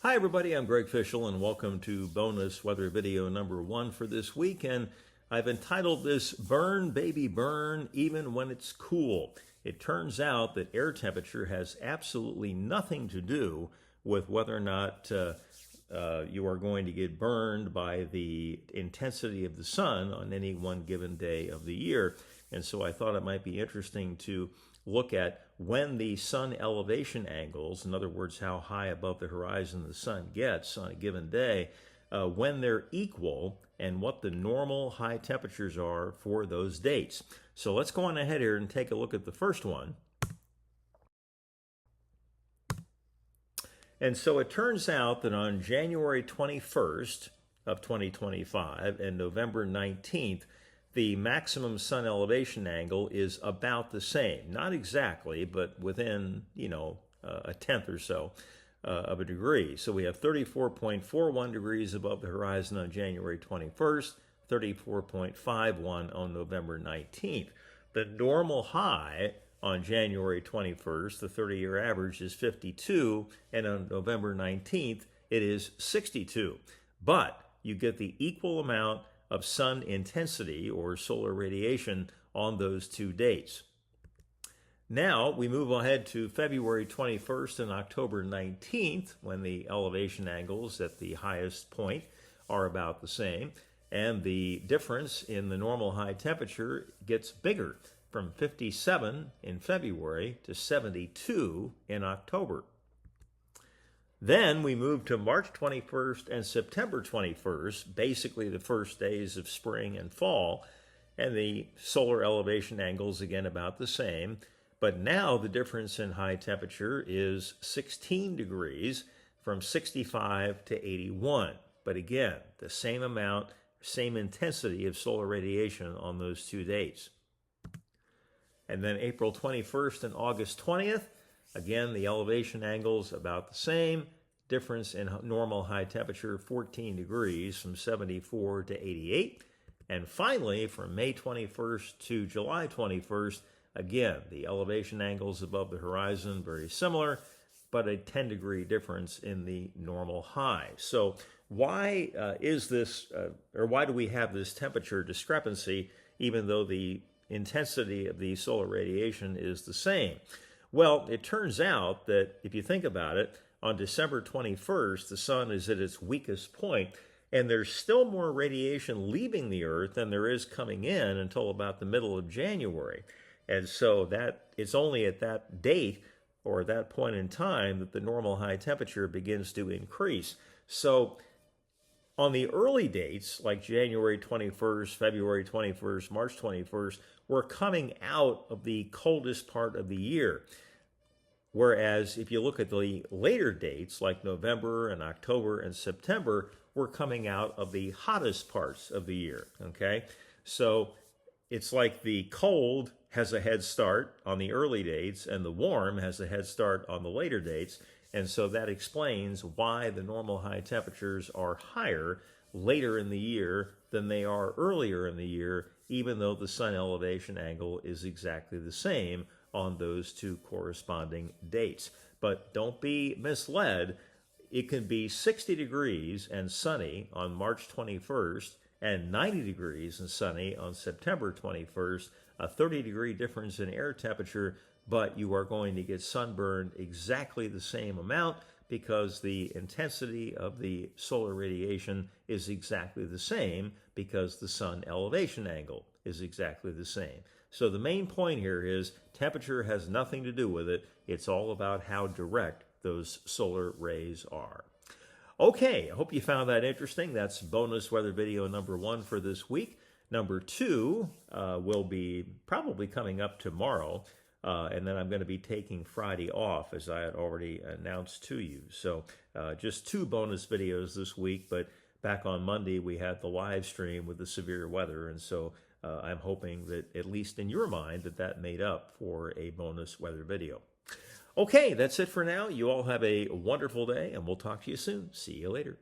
Hi everybody, I'm Greg Fishel and welcome to bonus weather video number 1 for this week, and I've entitled this Burn Baby Burn Even When It's Cool. It turns out that air temperature has absolutely nothing to do with whether or not you are going to get burned by the intensity of the sun on any one given day of the year. And so I thought it might be interesting to look at when the sun elevation angles, in other words, how high above the horizon the sun gets on a given day, when they're equal and what the normal high temperatures are for those dates. So let's go on ahead here and take a look at the first one. And so it turns out that on January 21st of 2025 and November 19th, the maximum sun elevation angle is about the same. Not exactly, but within, a tenth or so of a degree. So we have 34.41 degrees above the horizon on January 21st, 34.51 on November 19th. The normal high on January 21st, the 30-year average is 52, and on November 19th, it is 62. But you get the equal amount of sun intensity or solar radiation on those two dates. Now we move ahead to February 21st and October 19th, when the elevation angles at the highest point are about the same, and the difference in the normal high temperature gets bigger, from 57 in February to 72 in October. Then we move to March 21st and September 21st, basically the first days of spring and fall, and the solar elevation angles again about the same. But now the difference in high temperature is 16 degrees from 65 to 81. But again, the same amount, same intensity of solar radiation on those two dates. And then April 21st and August 20th, again, the elevation angles about the same. Difference in normal high temperature, 14 degrees from 74 to 88. And finally, from May 21st to July 21st, again, the elevation angles above the horizon, very similar, but a 10-degree difference in the normal high. So why is this, or why do we have this temperature discrepancy, even though the intensity of the solar radiation is the same? Well, it turns out that if you think about it, on December 21st, the sun is at its weakest point, and there's still more radiation leaving the Earth than there is coming in until about the middle of January. And so that it's only at that date or that point in time that the normal high temperature begins to increase. So on the early dates, like January 21st, February 21st, March 21st, we're coming out of the coldest part of the year. Whereas if you look at the later dates, like November and October and September, we're coming out of the hottest parts of the year, okay? So it's like the cold has a head start on the early dates and the warm has a head start on the later dates. And so that explains why the normal high temperatures are higher later in the year than they are earlier in the year, even though the sun elevation angle is exactly the same on those two corresponding dates. But don't be misled. It can be 60 degrees and sunny on March 21st and 90 degrees and sunny on September 21st, a 30-degree difference in air temperature, but you are going to get sunburned exactly the same amount because the intensity of the solar radiation is exactly the same because the sun elevation angle is exactly the same. So the main point here is temperature has nothing to do with it. It's all about how direct those solar rays are. Okay, I hope you found that interesting. That's bonus weather video number 1 for this week. Number 2 will be probably coming up tomorrow, and then I'm going to be taking Friday off, as I had already announced to you. So just 2 bonus videos this week, but back on Monday we had the live stream with the severe weather, and so I'm hoping that, at least in your mind, that made up for a bonus weather video. Okay, that's it for now. You all have a wonderful day, and we'll talk to you soon. See you later.